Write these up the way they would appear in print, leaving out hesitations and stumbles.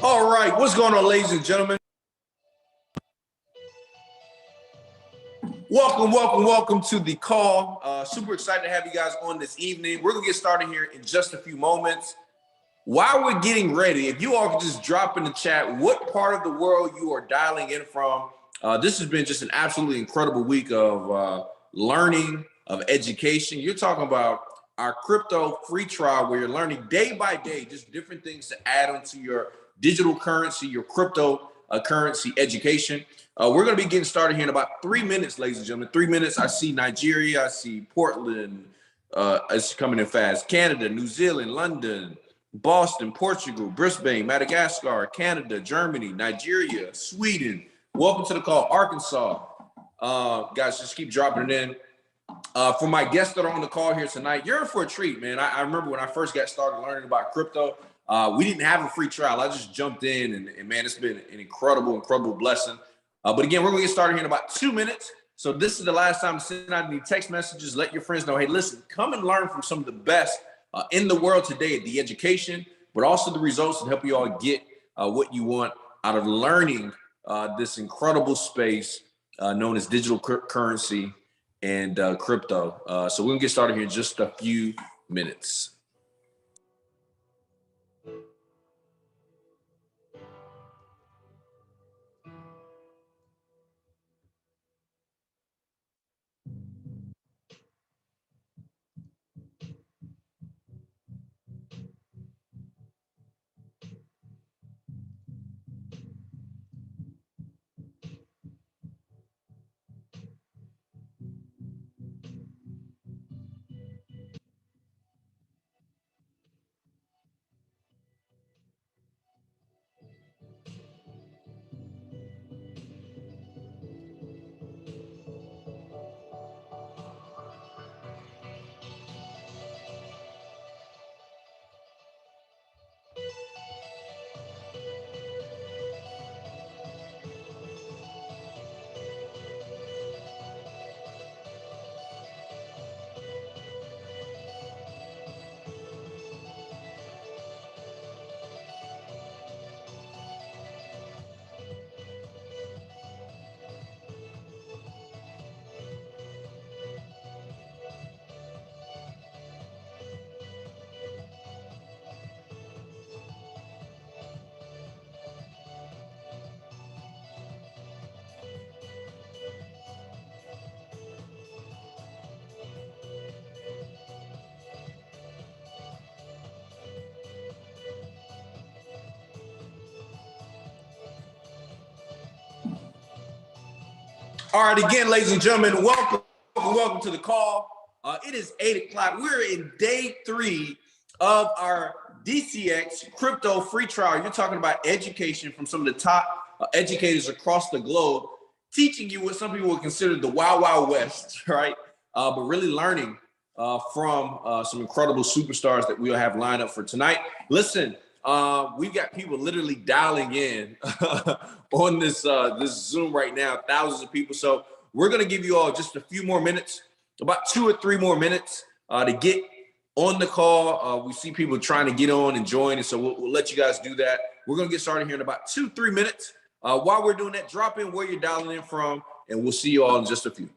All right, what's going on, ladies and gentlemen? Welcome to the call. Super excited to have you guys on this evening. We're gonna get started here in just a few moments. While we're getting ready, if you all could just drop in the chat what part of the world you are dialing in from. This has been just an absolutely incredible week of learning, of education. You're talking about our crypto free trial where you're learning day by day, just different things to add onto your digital currency, your crypto currency education. We're going to be getting started here in about 3 minutes, ladies and gentlemen. 3 minutes. I see Nigeria, I see Portland. It's coming in fast. Canada, New Zealand, London, Boston, Portugal, Brisbane, Madagascar, Canada, Germany, Nigeria, Sweden. Welcome to the call, Arkansas. Guys, just keep dropping it in. For my guests that are on the call here tonight, you're in for a treat, man. I remember when I first got started learning about crypto, we didn't have a free trial. I just jumped in, and man, it's been an incredible blessing. But again, we're going to get started here in about 2 minutes. So this is the last time to send out any text messages. Let your friends know, hey, listen, come and learn from some of the best in the world today, the education, but also the results to help you all get what you want out of learning this incredible space known as digital currency and crypto. So we're gonna get started here in just a few minutes. All right, again, ladies and gentlemen, welcome to the call. It is 8 o'clock. We're in day 3 of our DCX crypto free trial. You're talking about education from some of the top educators across the globe, teaching you what some people would consider the Wild Wild West, right? But really learning from some incredible superstars that we'll have lined up for tonight. Listen, we've got people literally dialing in on this Zoom right now, thousands of people. So we're going to give you all just a few more minutes, about 2 or 3 more minutes to get on the call. We see people trying to get on and join, and so we'll let you guys do that. We're going to get started here in about 2-3 minutes. While we're doing that, drop in where you're dialing in from, and we'll see you all in just a few.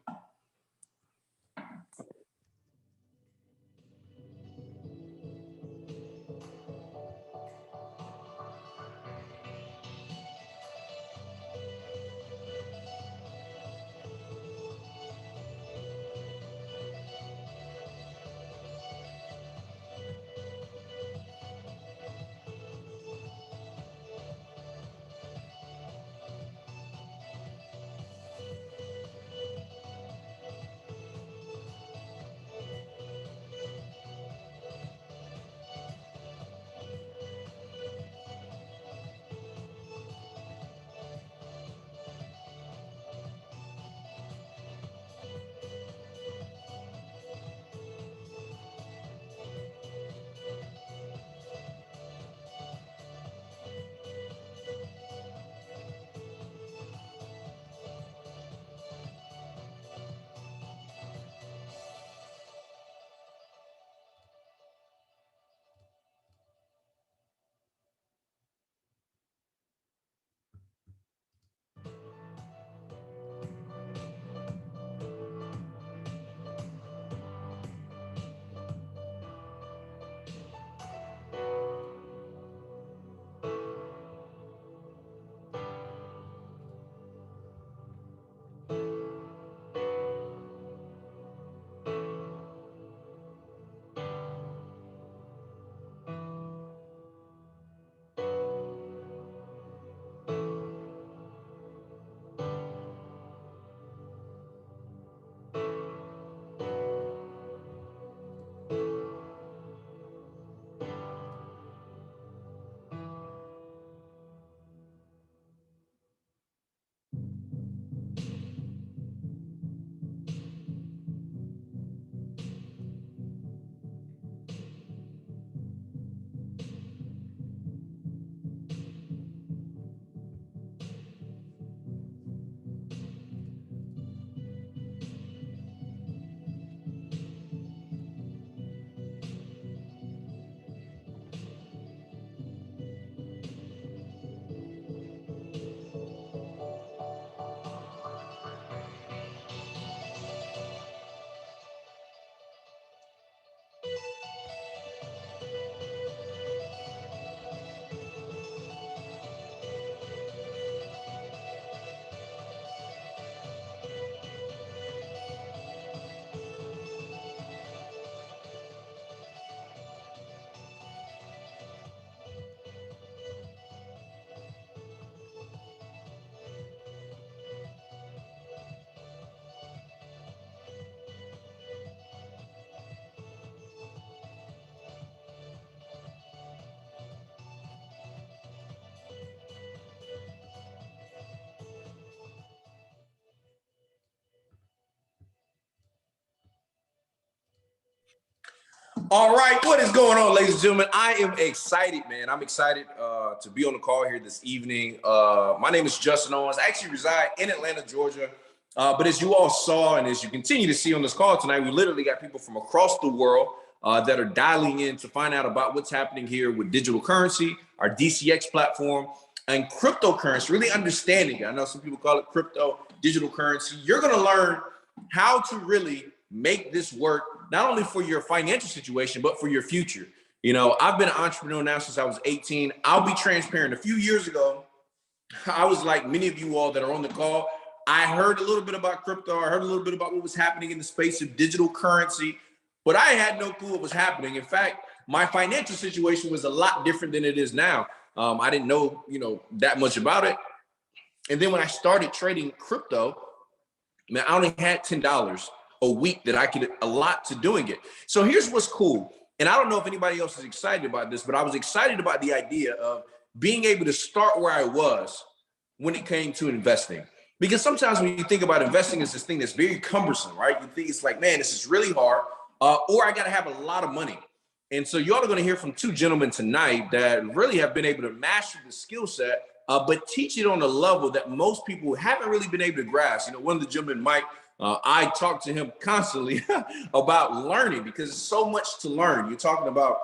All right, what is going on, ladies and gentlemen? I am excited, man. I'm excited to be on the call here this evening. My name is Justin Owens. I actually reside in Atlanta, Georgia. But as you all saw, and as you continue to see on this call tonight, we literally got people from across the world that are dialing in to find out about what's happening here with digital currency, our DCX platform, and cryptocurrency, really understanding it. I know some people call it crypto, digital currency. You're going to learn how to really make this work, not only for your financial situation, but for your future. You know, I've been an entrepreneur now since I was 18. I'll be transparent. A few years ago, I was like many of you all that are on the call. I heard a little bit about crypto. I heard a little bit about what was happening in the space of digital currency, but I had no clue what was happening. In fact, my financial situation was a lot different than it is now. I didn't know, that much about it. And then when I started trading crypto, man, I only had $10 a week that I could allot to doing it. So here's what's cool. And I don't know if anybody else is excited about this, but I was excited about the idea of being able to start where I was when it came to investing. Because sometimes when you think about investing, it's this thing that's very cumbersome, right? You think it's like, man, this is really hard, or I got to have a lot of money. And so y'all are going to hear from two gentlemen tonight that really have been able to master the skill set, but teach it on a level that most people haven't really been able to grasp. One of the gentlemen, Mike, I talk to him constantly about learning, because it's so much to learn. You're talking about,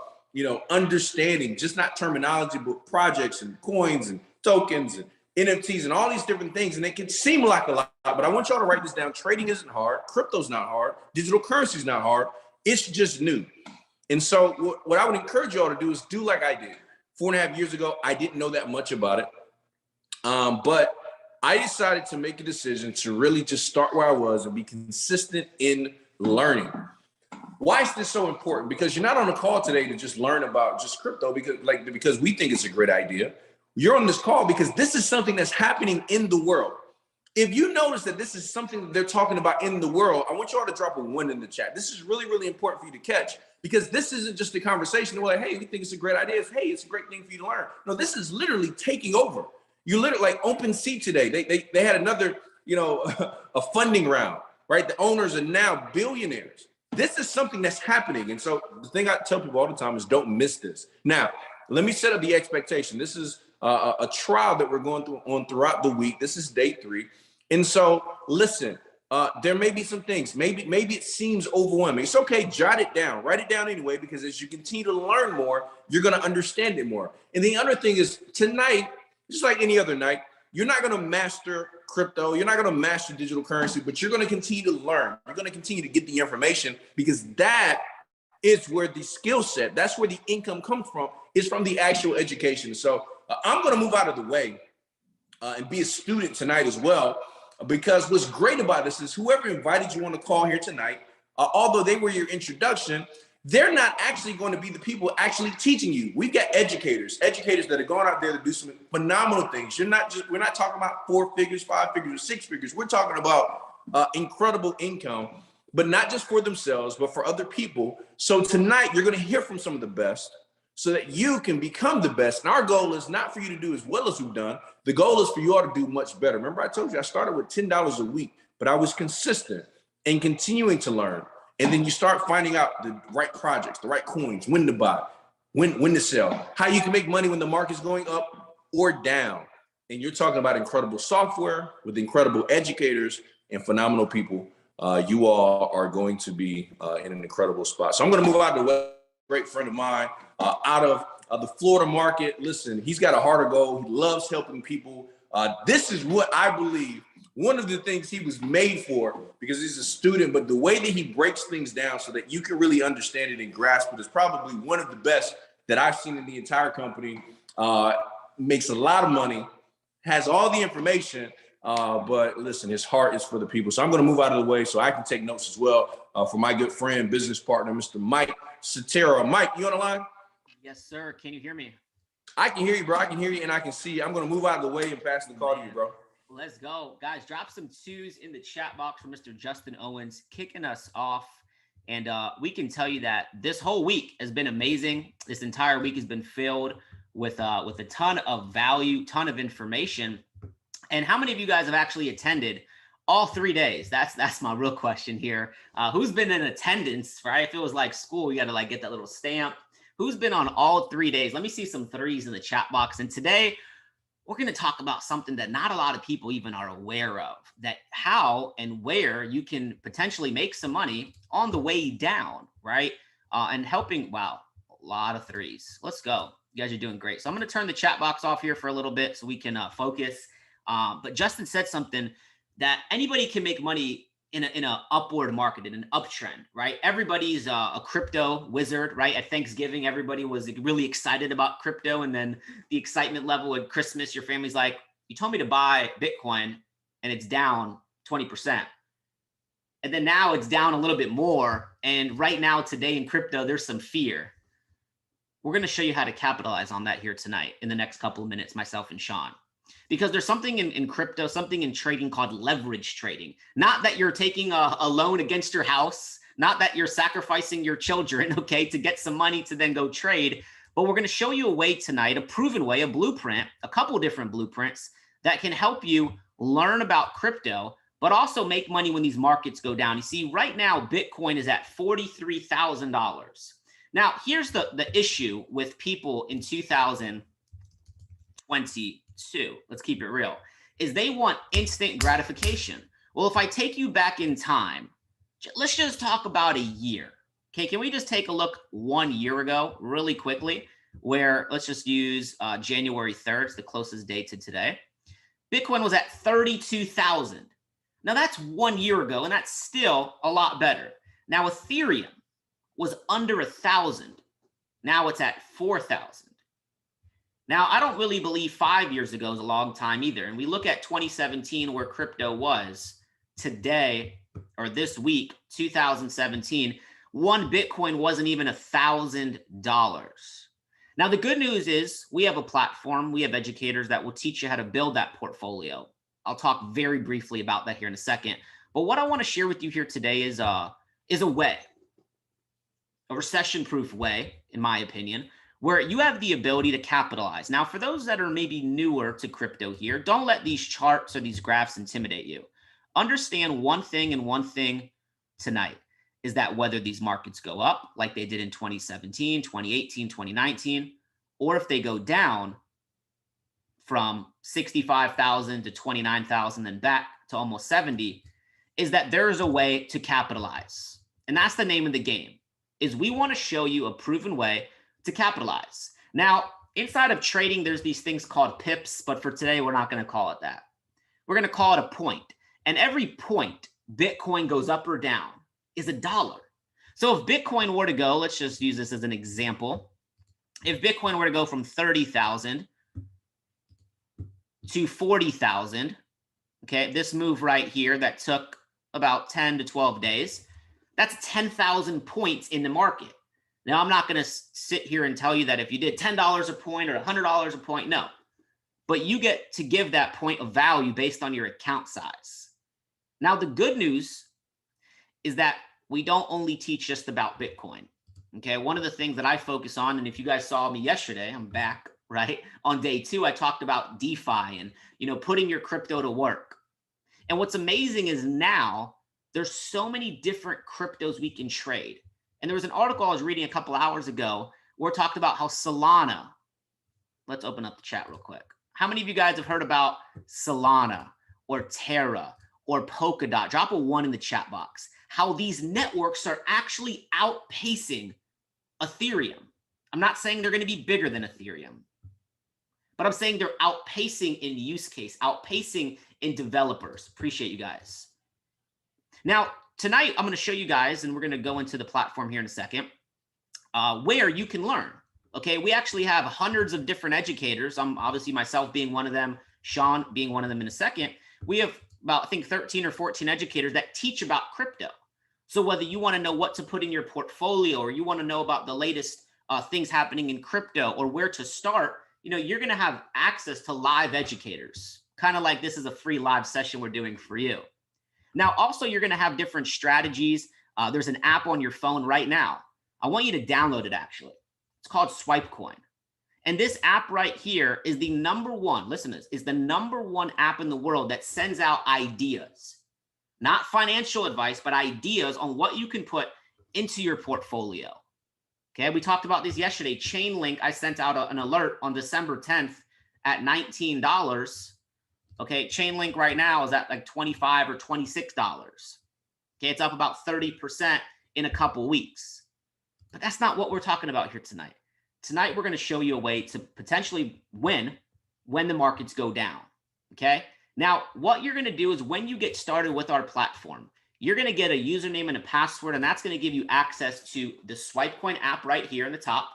understanding just not terminology, but projects and coins and tokens and NFTs and all these different things. And it can seem like a lot, but I want y'all to write this down. Trading isn't hard. Crypto's not hard. Digital currency is not hard. It's just new. And so what I would encourage y'all to do is do like I did. 4.5 years ago, I didn't know that much about it. But I decided to make a decision to really just start where I was and be consistent in learning. Why is this so important? Because you're not on a call today to just learn about just crypto because we think it's a great idea. You're on this call because this is something that's happening in the world. If you notice that this is something that they're talking about in the world, I want you all to drop a 1 in the chat. This is really, really important for you to catch, because this isn't just a conversation where, like, hey, we think it's a great idea. It's, hey, it's a great thing for you to learn. No, this is literally taking over. You literally, like OpenSea today, they had another, a funding round, right? The owners are now billionaires. This is something that's happening. And so the thing I tell people all the time is don't miss this. Now, let me set up the expectation. This is a trial that we're going throughout the week. This is day 3. And so listen, there may be some things, maybe it seems overwhelming. It's okay, jot it down, write it down anyway, because as you continue to learn more, you're going to understand it more. And the other thing is, tonight, just like any other night, you're not going to master crypto. You're not going to master digital currency, but you're going to continue to learn. You're going to continue to get the information, because that is where the skill set, that's where the income comes from, is from the actual education. So I'm going to move out of the way and be a student tonight as well, because what's great about this is whoever invited you on the call here tonight, although they were your introduction, they're not actually going to be the people actually teaching you. We've got educators that are going out there to do some phenomenal things. We're not talking about 4 figures, 5 figures, or 6 figures. We're talking about incredible income, but not just for themselves, but for other people. So tonight you're going to hear from some of the best so that you can become the best. And our goal is not for you to do as well as we've done. The goal is for you all to do much better. Remember, I told you I started with $10 a week, but I was consistent and continuing to learn. And then you start finding out the right projects, the right coins, when to buy, when to sell, how you can make money when the market's going up or down. And you're talking about incredible software with incredible educators and phenomenal people. You all are going to be in an incredible spot. So I'm going to move out of the way. Great friend of mine out of the Florida market. Listen, he's got a heart of gold. He loves helping people. This is what I believe one of the things he was made for, because he's a student, but the way that he breaks things down so that you can really understand it and grasp it is probably one of the best that I've seen in the entire company. Makes a lot of money, has all the information, but listen, his heart is for the people. So I'm going to move out of the way so I can take notes as well for my good friend, business partner, Mr. Mike Satero. Mike, you on the line? Yes, sir. Can you hear me? I can hear you, bro. I can hear you and I can see you. I'm going to move out of the way and pass the call to you, bro. Let's go. Guys, drop some 2s in the chat box for Mr. Justin Owens kicking us off. And we can tell you that this whole week has been amazing. This entire week has been filled with a ton of value, ton of information. And how many of you guys have actually attended All 3 days. That's my real question here. Who's been in attendance, right? If it was like school, you got to like get that little stamp. Who's been on all 3 days? Let me see some threes in the chat box. And today we're going to talk about something that not a lot of people even are aware of, that how and where you can potentially make some money on the way down, right? And helping, wow, a lot of threes. Let's go. You guys are doing great. So I'm going to turn the chat box off here for a little bit so we can focus. But Justin said something that anybody can make money in a upward market, in an uptrend, right? Everybody's a crypto wizard, right? At Thanksgiving, everybody was really excited about crypto. And then the excitement level at Christmas, your family's like, you told me to buy Bitcoin and it's down 20%. And then now it's down a little bit more. And right now, today in crypto, there's some fear. We're going to show you how to capitalize on that here tonight in the next couple of minutes, myself and Shawn. Because there's something in crypto, something in trading called leverage trading. Not that you're taking a loan against your house, not that you're sacrificing your children, okay, to get some money to then go trade. But we're going to show you a way tonight, a proven way, a blueprint, a couple of different blueprints that can help you learn about crypto, but also make money when these markets go down. You see, right now, Bitcoin is at $43,000. Now, here's the issue with people in 2022. Let's keep it real, is they want instant gratification. Well, if I take you back in time, let's just talk about a year. Okay, can we just take a look 1 year ago really quickly, where let's just use January 3rd, it's the closest day to today. Bitcoin was at 32,000. Now that's 1 year ago, and that's still a lot better. Now Ethereum was under 1,000. Now it's at 4,000. Now, I don't really believe 5 years ago is a long time either. And we look at 2017, where crypto was today, or this week, 2017, one Bitcoin wasn't even $1,000. Now, the good news is we have a platform, we have educators that will teach you how to build that portfolio. I'll talk very briefly about that here in a second. But what I want to share with you here today is a way, a recession-proof way, in my opinion, where you have the ability to capitalize. Now, for those that are maybe newer to crypto here, don't let these charts or these graphs intimidate you. Understand one thing, and one thing tonight is that whether these markets go up like they did in 2017, 2018, 2019, or if they go down from 65,000 to 29,000 and back to almost 70, is that there is a way to capitalize. And that's the name of the game, is we want to show you a proven way to capitalize. Now, inside of trading, there's these things called pips, but for today, we're not going to call it that. We're going to call it a point. And every point Bitcoin goes up or down is $1. So if Bitcoin were to go, let's just use this as an example. If Bitcoin were to go from 30,000 to 40,000, okay, this move right here that took about 10 to 12 days, that's 10,000 points in the market. Now, I'm not going to sit here and tell you that if you did $10 a point or $100 a point, no. But you get to give that point of value based on your account size. Now, the good news is that we don't only teach just about Bitcoin. Okay, one of the things that I focus on, and if you guys saw me yesterday, I'm back, right? On day 2, I talked about DeFi and, putting your crypto to work. And what's amazing is now there's so many different cryptos we can trade. And there was an article I was reading a couple hours ago where it talked about how Solana, let's open up the chat real quick. How many of you guys have heard about Solana or Terra or Polkadot? Drop a 1 in the chat box. How these networks are actually outpacing Ethereum. I'm not saying they're going to be bigger than Ethereum, but I'm saying they're outpacing in use case, outpacing in developers. Appreciate you guys. Now, tonight, I'm going to show you guys, and we're going to go into the platform here in a second, where you can learn. Okay, we actually have hundreds of different educators. I'm obviously myself being one of them, Shawn being one of them in a second. We have about, I think, 13 or 14 educators that teach about crypto. So whether you want to know what to put in your portfolio, or you want to know about the latest things happening in crypto, or where to start, you're going to have access to live educators, kind of like this is a free live session we're doing for you. Now, also, you're going to have different strategies. There's an app on your phone right now. I want you to download it, actually. It's called SwipeCoin. And this app right here is the number one, listen to this, is the number one app in the world that sends out ideas. not financial advice, but ideas on what you can put into your portfolio. Okay, we talked about this yesterday. Chainlink, I sent out an alert on December 10th at $19. Okay, Chainlink right now is at like $25 or $26. Okay, it's up about 30% in a couple weeks. But that's not what we're talking about here tonight. Tonight, we're going to show you a way to potentially win when the markets go down. Okay, now what you're going to do is when you get started with our platform, you're going to get a username and a password, and that's going to give you access to the SwipeCoin app right here in the top.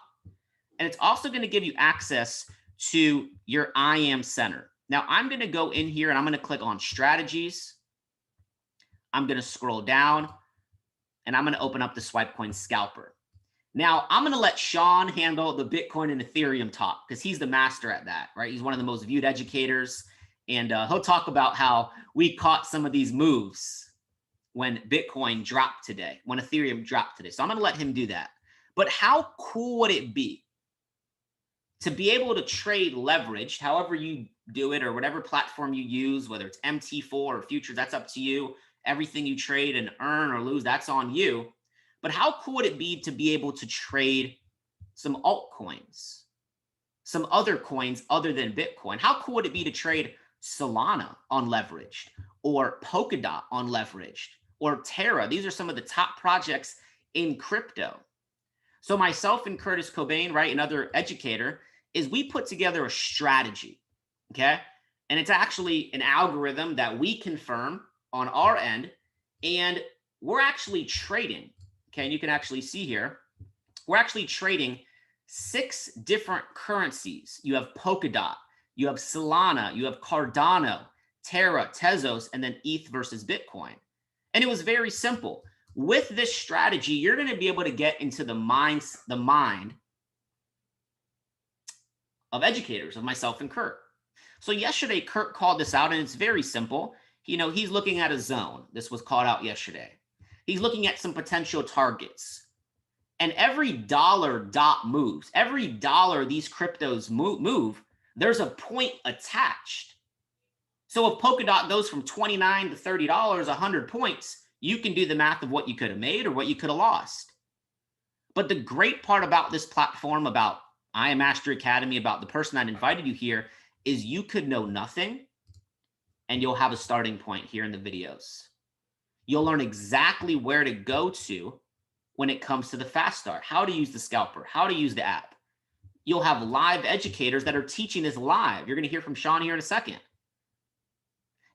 And it's also going to give you access to your IAM center. Now, I'm going to go in here and I'm going to click on strategies. I'm going to scroll down and I'm going to open up the SwipeCoin Scalper. Now, I'm going to let Shawn handle the Bitcoin and Ethereum talk because he's the master at that, right? He's one of the most viewed educators. And he'll talk about how we caught some of these moves when Bitcoin dropped today, when Ethereum dropped today. So I'm going to let him do that. But how cool would it be to be able to trade leveraged, however you do it or whatever platform you use, whether it's MT4 or futures, that's up to you. Everything you trade and earn or lose, that's on you. But how cool would it be to be able to trade some altcoins, some other coins other than Bitcoin? How cool would it be to trade Solana on leveraged or Polkadot on leveraged or Terra? These are some of the top projects in crypto. So myself and Curtis Cobain, right, another educator, is we put together a strategy, okay? And it's actually an algorithm that we confirm on our end, and we're actually trading, okay? And you can actually see here, we're actually trading 6 different currencies. You have Polkadot, you have Solana, you have Cardano, Terra, Tezos, and then ETH versus Bitcoin. And it was very simple. With this strategy, you're going to be able to get into the mind of educators, of myself and Kurt. So yesterday, Kurt called this out, and it's very simple. You know, he's looking at a zone. This was called out yesterday. He's looking at some potential targets. And every dollar dot moves. Every dollar these cryptos move, there's a point attached. So if Polkadot goes from $29 to $30, 100 points, you can do the math of what you could have made or what you could have lost. But the great part about this platform, about I Am Mastery Academy, about the person that invited you here, is you could know nothing and you'll have a starting point here in the videos. You'll learn exactly where to go to when it comes to the fast start, how to use the scalper, how to use the app. You'll have live educators that are teaching this live. You're going to hear from Shawn here in a second.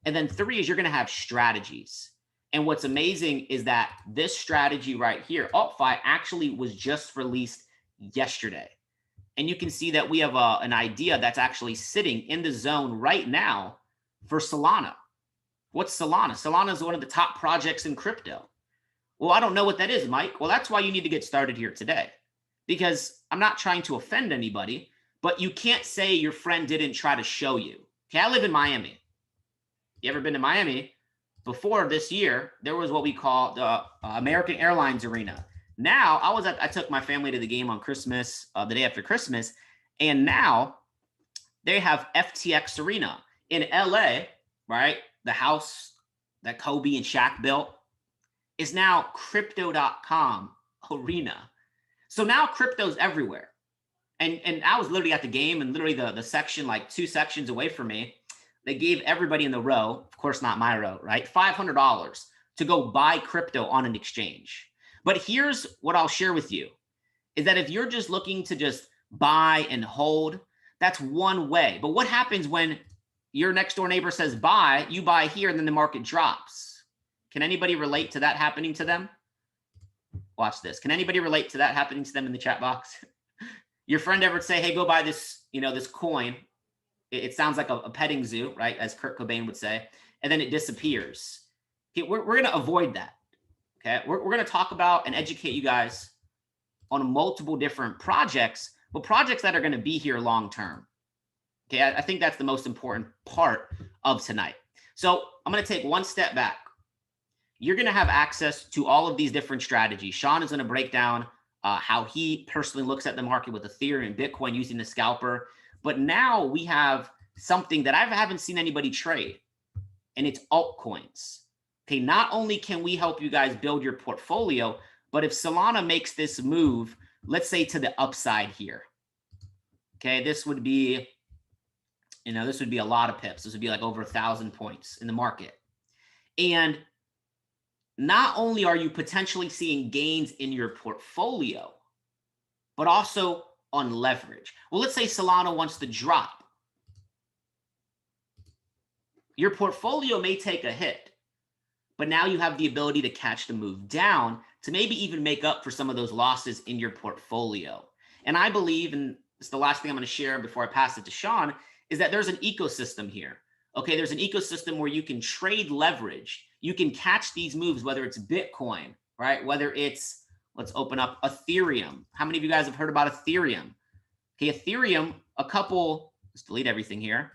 And then 3 is you're going to have strategies. And what's amazing is that this strategy right here, AltFi, actually was just released yesterday. And you can see that we have an idea that's actually sitting in the zone right now for Solana. What's Solana? Solana is one of the top projects in crypto. Well, I don't know what that is, Mike. Well, that's why you need to get started here today. Because I'm not trying to offend anybody, but you can't say your friend didn't try to show you. Okay, I live in Miami. You ever been to Miami? Before this year, there was what we call the American Airlines Arena. Now, I took my family to the game on Christmas, the day after Christmas, and now they have FTX Arena in LA, right? The house that Kobe and Shaq built is now Crypto.com Arena. So now crypto's everywhere. And I was literally at the game, and literally the section, like 2 sections away from me, they gave everybody in the row, of course not my row, right, $500 to go buy crypto on an exchange. But here's what I'll share with you, is that if you're just looking to just buy and hold, that's one way. But what happens when your next door neighbor says buy, you buy here, and then the market drops? Can anybody relate to that happening to them? Watch this. Can anybody relate to that happening to them in the chat box? Your friend ever say, hey, go buy this, this coin. It sounds like a petting zoo, right? As Kurt Cobain would say, and then it disappears. Okay, we're going to avoid that. Okay, we're going to talk about and educate you guys on multiple different projects, but projects that are going to be here long term. Okay, I think that's the most important part of tonight. So I'm going to take one step back. You're going to have access to all of these different strategies. Shawn is going to break down how he personally looks at the market with Ethereum and Bitcoin using the scalper. But now we have something that I haven't seen anybody trade, and it's altcoins. Okay, not only can we help you guys build your portfolio, but if Solana makes this move, let's say to the upside here, okay, this would be, this would be a lot of pips. This would be like over 1,000 points in the market. And not only are you potentially seeing gains in your portfolio, but also on leverage. Well, let's say Solana wants to drop. Your portfolio may take a hit, but now you have the ability to catch the move down to maybe even make up for some of those losses in your portfolio. And I believe, and it's the last thing I'm going to share before I pass it to Shawn, is that there's an ecosystem here. Okay, there's an ecosystem where you can trade leverage. You can catch these moves, whether it's Bitcoin, right? Whether it's, let's open up Ethereum. How many of you guys have heard about Ethereum? Okay, Ethereum, let's delete everything here.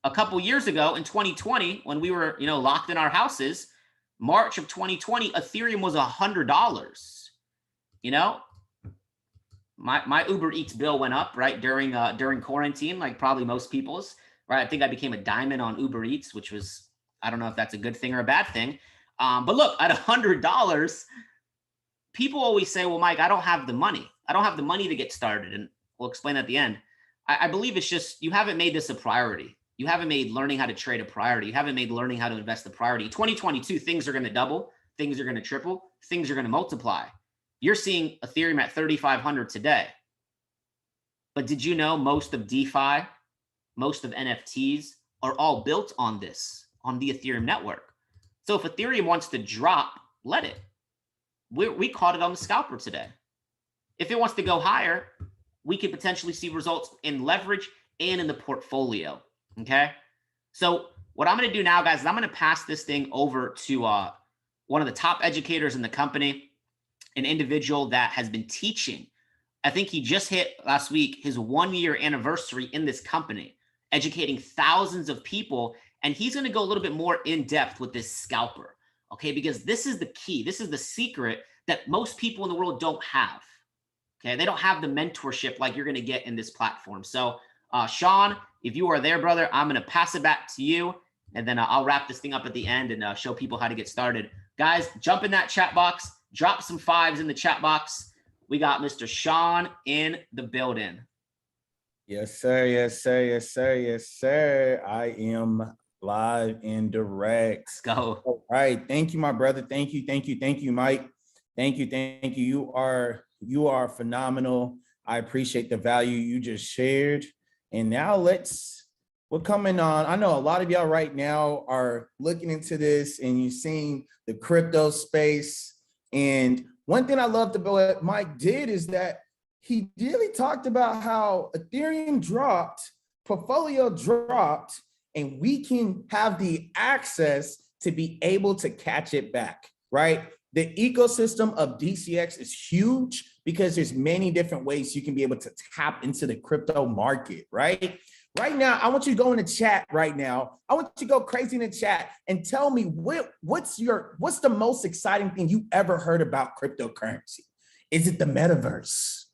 A couple years ago in 2020, when we were, locked in our houses, March of 2020, Ethereum was $100. My Uber Eats bill went up, right, during quarantine, like probably most people's, right? I think I became a diamond on Uber Eats, which was, I don't know if that's a good thing or a bad thing. But look, at $100, people always say, well, Mike, I don't have the money. I don't have the money to get started. And we'll explain at the end. I believe it's just, you haven't made this a priority. You haven't made learning how to trade a priority. You haven't made learning how to invest a priority. 2022, things are going to double. Things are going to triple. Things are going to multiply. You're seeing Ethereum at 3,500 today. But did you know most of DeFi, most of NFTs are all built on this, on the Ethereum network? So if Ethereum wants to drop, let it. We caught it on the scalper today. If it wants to go higher, we could potentially see results in leverage and in the portfolio. Okay. So what I'm going to do now, guys, is I'm going to pass this thing over to one of the top educators in the company, an individual that has been teaching. I think he just hit last week his 1-year anniversary in this company, educating thousands of people. And he's going to go a little bit more in depth with this scalper. Okay. Because this is the key. This is the secret that most people in the world don't have. Okay. They don't have the mentorship like you're going to get in this platform. So Shawn, if you are there, brother, I'm going to pass it back to you. And then I'll wrap this thing up at the end and show people how to get started. Guys, jump in that chat box. Drop some 5s in the chat box. We got Mr. Shawn in the building. Yes, sir. Yes, sir. Yes, sir. Yes, sir. I am live and direct. Let's go. All right. Thank you, my brother. Thank you. Thank you. Thank you, Mike. Thank you. Thank you. You are phenomenal. I appreciate the value you just shared. And now we're coming on. I know a lot of y'all right now are looking into this and you're seeing the crypto space. And one thing I loved about what Mike did is that he really talked about how Ethereum dropped, portfolio dropped, and we can have the access to be able to catch it back, right? The ecosystem of DCX is huge because there's many different ways you can be able to tap into the crypto market, right? Right now, I want you to go in the chat right now. I want you to go crazy in the chat and tell me what's the most exciting thing you ever heard about cryptocurrency? Is it the metaverse?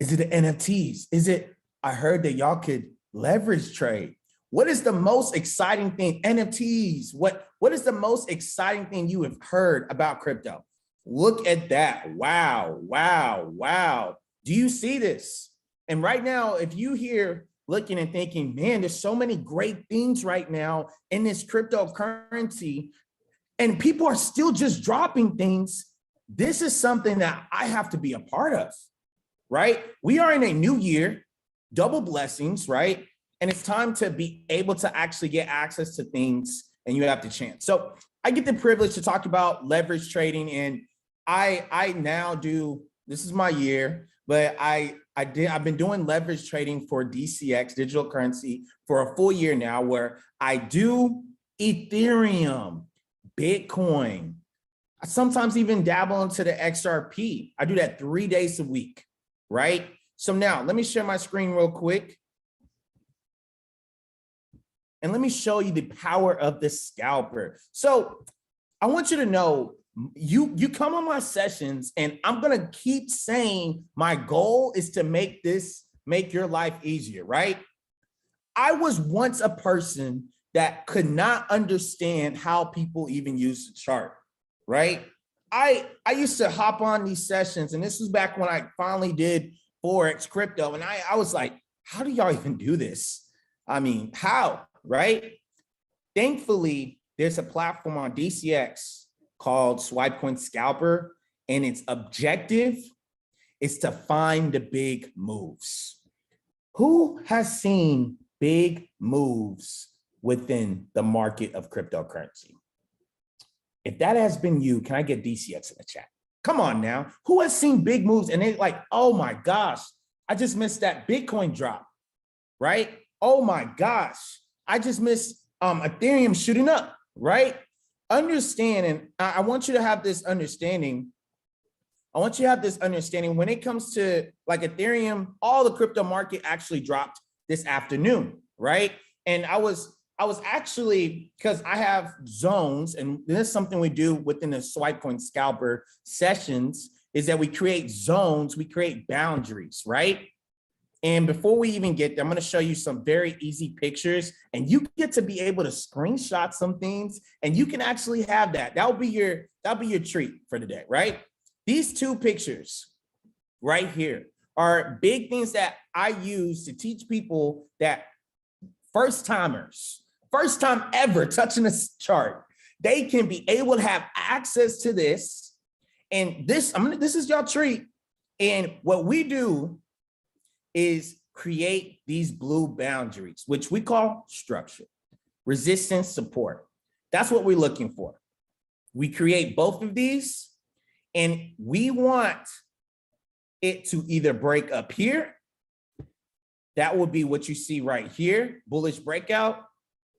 Is it the NFTs? I heard that y'all could leverage trade. What is the most exciting thing? NFTs. What is the most exciting thing you have heard about crypto? Look at that. Wow, wow, wow. Do you see this? And right now, if you hear looking and thinking, man, there's so many great things right now in this cryptocurrency, and people are still just dropping things, this is something that I have to be a part of, right? We are in a new year, double blessings, right? And it's time to be able to actually get access to things, and you have the chance. So I get the privilege to talk about leverage trading, and I now do, this is my year, but I've been doing leverage trading for DCX, digital currency, for a full year now, where I do Ethereum, Bitcoin. I sometimes even dabble into the XRP. I do that 3 days a week, right? So now let me share my screen real quick. And let me show you the power of the scalper. So I want you to know, you come on my sessions, and I'm gonna keep saying my goal is to make your life easier, right? I was once a person that could not understand how people even use the chart, right? I used to hop on these sessions, and this was back when I finally did Forex crypto, and I was like, how do y'all even do this? I mean, how, right? Thankfully, there's a platform on DCX called Scalper, and its objective is to find the big moves. Who has seen big moves within the market of cryptocurrency? If that has been you, can I get DCX in the chat? Come on now. Who has seen big moves and they're like, oh my gosh, I just missed that Bitcoin drop, right? Oh my gosh, I just missed Ethereum shooting up, right? Understand, and I want you to have this understanding. I want you to have this understanding when it comes to like Ethereum, all the crypto market actually dropped this afternoon, right? And I was actually, because I have zones, and this is something we do within the Scalper sessions, is that we create zones, we create boundaries, right? And before we even get there, I'm going to show you some very easy pictures, and you get to be able to screenshot some things, and you can actually have that. That'll be your treat for today, right? These two pictures right here are big things that I use to teach people that first timers, first time ever touching this chart, they can be able to have access to this. And this is your treat. And what we do is create these blue boundaries, which we call structure, resistance, support. That's what we're looking for. We create both of these, and we want it to either break up here. That would be what you see right here, bullish breakout,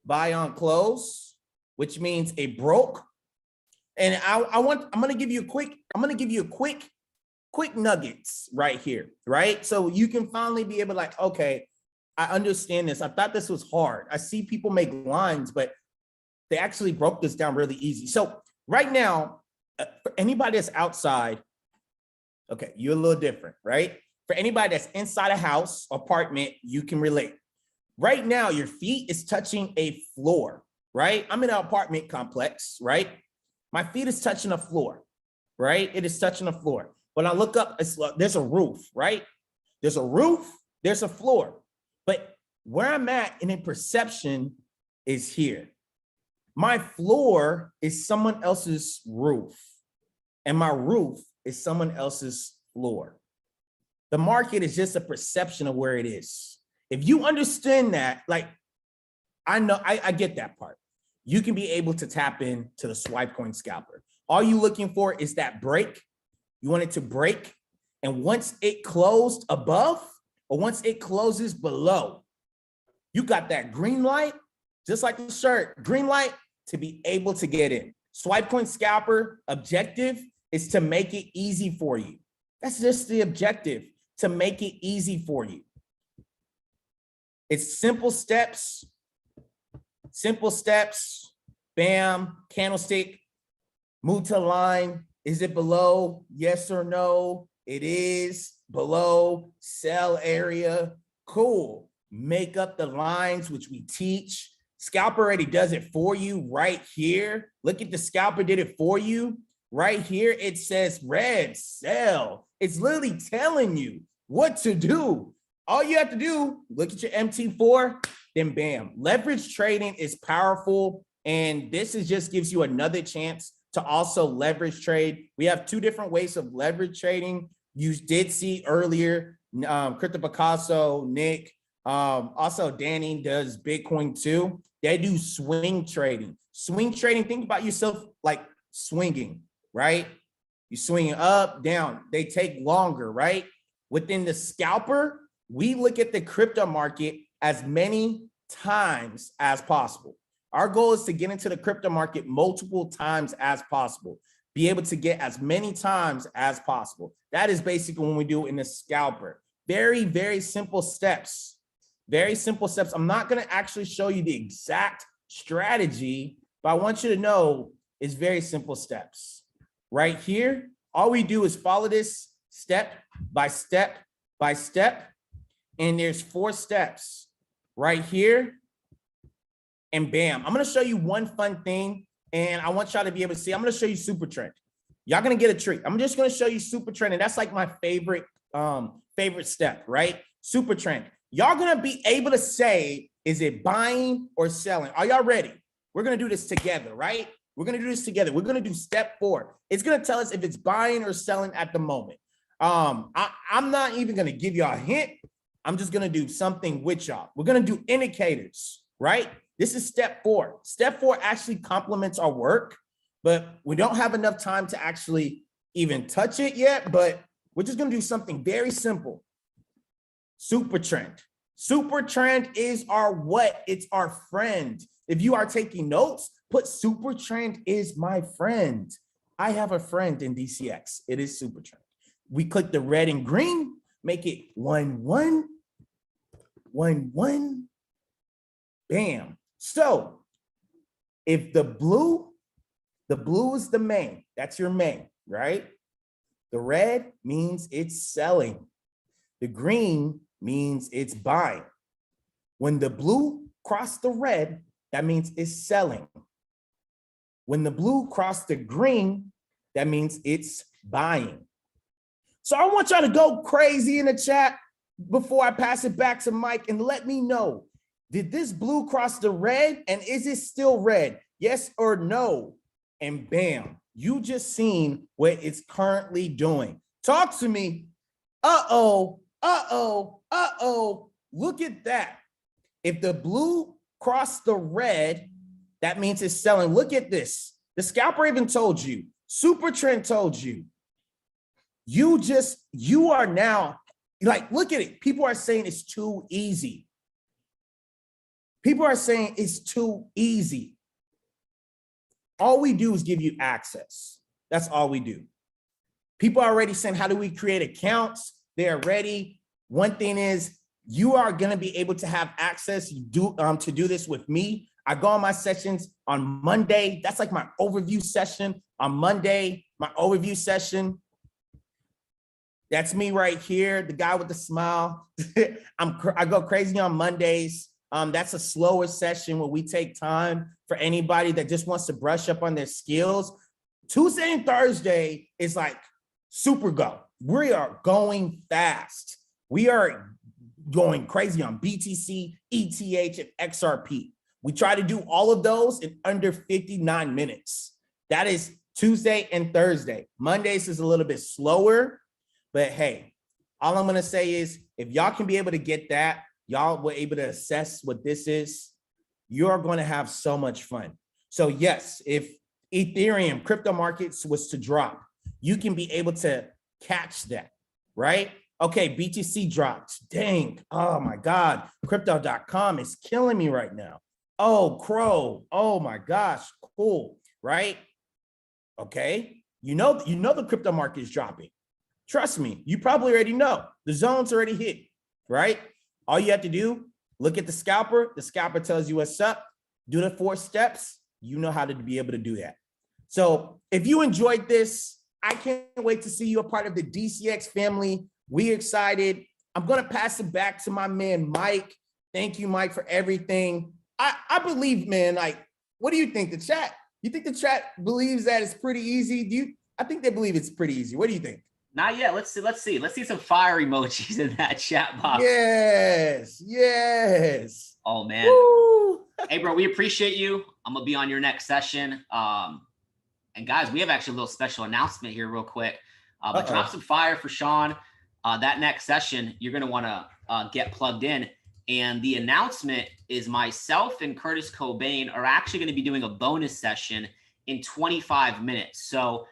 buy on close, which means a broke. And I'm gonna give you a quick nuggets right here, right? So you can finally be able to like, okay, I understand this. I thought this was hard. I see people make lines, but they actually broke this down really easy. So right now, for anybody that's outside, okay, you're a little different, right? For anybody that's inside a house, apartment, you can relate. Right now, your feet is touching a floor, right? I'm in an apartment complex, right? My feet is touching a floor, right? It is touching the floor. When I look up, there's a roof, right? There's a roof, there's a floor. But where I'm at in perception is here. My floor is someone else's roof, and my roof is someone else's floor. The market is just a perception of where it is. If you understand that, like, I know, I get that part. You can be able to tap into the Scalper. All you're looking for is that break. You want it to break. And once it closed above, or once it closes below, you got that green light, just like the shirt, green light to be able to get in. Scalper objective is to make it easy for you. That's just the objective, to make it easy for you. It's simple steps, bam, candlestick, move to the line. Is it below? Yes or no? It is below. Sell area, cool. Make up the lines, which we teach. Scalper already does it for you right here. Look at the Scalper did it for you. Right here, it says red, sell. It's literally telling you what to do. All you have to do, look at your MT4, then bam. Leverage trading is powerful, and this just gives you another chance to also leverage trade. We have two different ways of leverage trading. You did see earlier, Crypto Picasso, Nick, also Danny does Bitcoin too. They do swing trading. Swing trading, think about yourself like swinging, right? You swing up, down. They take longer, right? Within the Scalper, we look at the crypto market as many times as possible. Our goal is to get into the crypto market multiple times as possible. Be able to get as many times as possible. That is basically what we do in the Scalper. Very, very simple steps. Very simple steps. I'm not going to actually show you the exact strategy, but I want you to know it's very simple steps. Right here, all we do is follow this step by step by step. And there's 4 steps right here. and bam. I'm going to show you one fun thing, and I want y'all to be able to see. I'm going to show you super trend. Y'all going to get a treat. I'm just going to show you super trend, and that's like my favorite step, right? Super trend. Y'all going to be able to say, is it buying or selling? Are y'all ready? We're going to do this together, right? We're going to do this together. We're going to do step 4. It's going to tell us if it's buying or selling at the moment. I'm not even going to give y'all a hint. I'm just going to do something with y'all. We're going to do indicators, right? This is step 4. Step 4 actually complements our work, but we don't have enough time to actually even touch it yet, but we're just going to do something very simple. Super trend. Super trend is our what? It's our friend. If you are taking notes, put super trend is my friend. I have a friend in DCX. It is super trend. We click the red and green, make it 1, 1, 1, 1. Bam. So if the blue is the main, that's your main, right? The red means it's selling. The green means it's buying. When the blue crossed the red, that means it's selling. When the blue crossed the green, that means it's buying. So I want y'all to go crazy in the chat before I pass it back to Mike and let me know, did this blue cross the red and is it still red? Yes or no? And bam, you just seen what it's currently doing. Talk to me. Uh-oh, uh-oh, uh-oh. Look at that. If the blue crossed the red, that means it's selling. Look at this. The scalper even told you. Super Trend told you. You are now, like, look at it. People are saying it's too easy. People are saying it's too easy. All we do is give you access. That's all we do. People are already saying, how do we create accounts? They're ready. One thing is, you are going to be able to have access to do this with me. I go on my sessions on Monday. That's like my overview session on Monday, my overview session. That's me right here, the guy with the smile. I go crazy on Mondays. That's a slower session where we take time for anybody that just wants to brush up on their skills. Tuesday and Thursday is like super go. We are going fast. We are going crazy on BTC, ETH, and XRP. We try to do all of those in under 59 minutes. That is Tuesday and Thursday. Mondays is a little bit slower, but hey, all I'm gonna say is if y'all can be able to get that, y'all were able to assess what this is, you're gonna have so much fun. So yes, if Ethereum crypto markets was to drop, you can be able to catch that, right? Okay, BTC dropped. Dang, oh my God. Crypto.com is killing me right now. Oh, Crow, oh my gosh, cool, right? Okay, you know the crypto market is dropping. Trust me, you probably already know. The zone's already hit, right? All you have to do, look at the scalper. The scalper tells you what's up. Do the 4 steps. You know how to be able to do that. So if you enjoyed this, I can't wait to see you a part of the DCX family. We're excited. I'm going to pass it back to my man, Mike. Thank you, Mike, for everything. I believe, man, like, what do you think? The chat, you think the chat believes that it's pretty easy? I think they believe it's pretty easy. What do you think? Not yet. Let's see some fire emojis in that chat box. Yes. Oh man. Woo. Hey bro, we appreciate you. I'm gonna be on your next session. And guys, we have actually a little special announcement here real quick. But drop some fire for Shawn. That next session, you're gonna wanna get plugged in. And the announcement is myself and Curtis Cobain are actually gonna be doing a bonus session in 25 minutes. So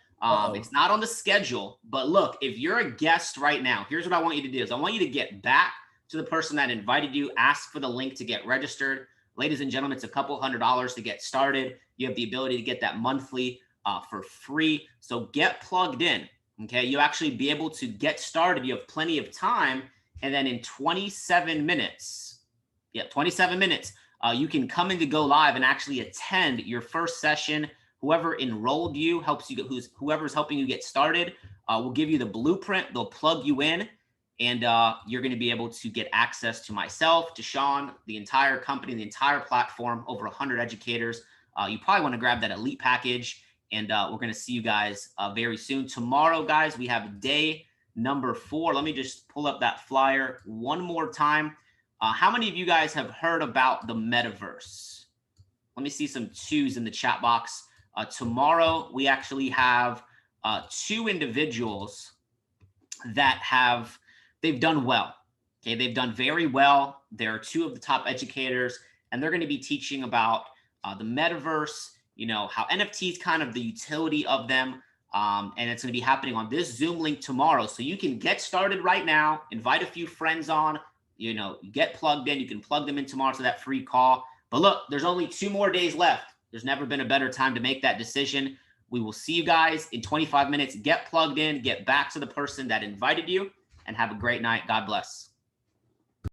it's not on the schedule, but look, if you're a guest right now, here's what I want you to do is I want you to get back to the person that invited you, ask for the link to get registered. Ladies and gentlemen, it's a couple $100s to get started. You have the ability to get that monthly for free. So get plugged in, okay? You'll actually be able to get started. You have plenty of time. And then in 27 minutes, you can come in to go live and actually attend your first session. Whoever enrolled you helps you, whoever's helping you get started will give you the blueprint. They'll plug you in. And you're going to be able to get access to myself, to Shawn, the entire company, the entire platform, over 100 educators. You probably want to grab that elite package, and we're going to see you guys very soon. Tomorrow, guys, we have day number 4. Let me just pull up that flyer one more time. How many of you guys have heard about the metaverse? Let me see some 2s in the chat box. Tomorrow, we actually have 2 individuals that they've done well. Okay, they've done very well. They're 2 of the top educators, and they're going to be teaching about the metaverse, you know, how NFTs, kind of the utility of them. And it's going to be happening on this Zoom link tomorrow. So you can get started right now, invite a few friends on, you know, get plugged in. You can plug them in tomorrow to that free call. But look, there's only 2 more days left. There's never been a better time to make that decision. We will see you guys in 25 minutes. Get plugged in, get back to the person that invited you, and have a great night. God bless.